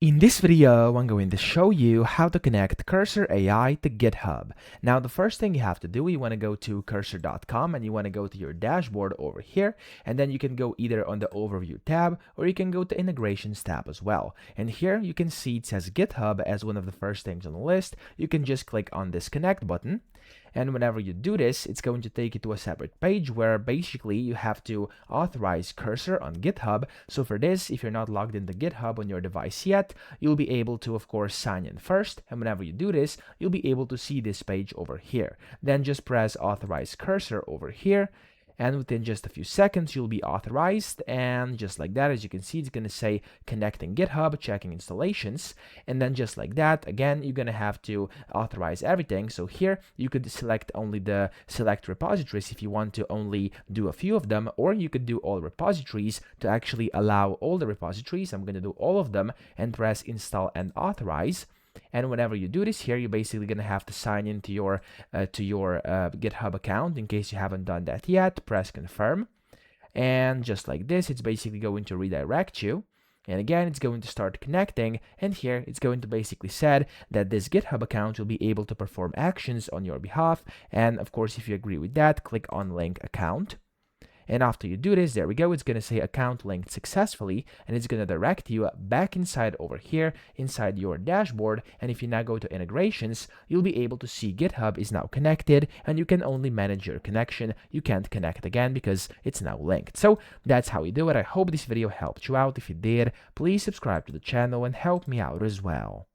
In this video, I'm going to show you how to connect Cursor AI to GitHub. Now, the first thing you have to do, you want to go to cursor.com and you want to go to your dashboard over here, and then you can go either on the Overview tab or you can go to Integrations tab as well. And here you can see it says GitHub as one of the first things on the list. You can just click on this Connect button. And whenever you do this, it's going to take you to a separate page where basically you have to authorize Cursor on GitHub. So for this, if you're not logged into GitHub on your device yet, you'll be able to, of course, sign in first. And whenever you do this, you'll be able to see this page over here. Then just press authorize Cursor over here, and within just a few seconds you'll be authorized, and just like that, as you can see, it's going to say connecting GitHub, checking installations, and then just like that, again, you're going to have to authorize everything. So here you could select only the select repositories if you want to only do a few of them, or you could do all repositories to actually allow all the repositories. I'm going to do all of them and press install and authorize. And whenever you do this here, you're basically going to have to sign into your GitHub account. In case you haven't done that yet, press confirm. And just like this, it's basically going to redirect you. And again, it's going to start connecting. And here, it's going to basically say that this GitHub account will be able to perform actions on your behalf. And of course, if you agree with that, click on link account. And after you do this, there we go, it's going to say account linked successfully, and it's going to direct you back inside over here, inside your dashboard. And if you now go to integrations, you'll be able to see GitHub is now connected, and you can only manage your connection. You can't connect again because it's now linked. So that's how you do it. I hope this video helped you out. If it did, please subscribe to the channel and help me out as well.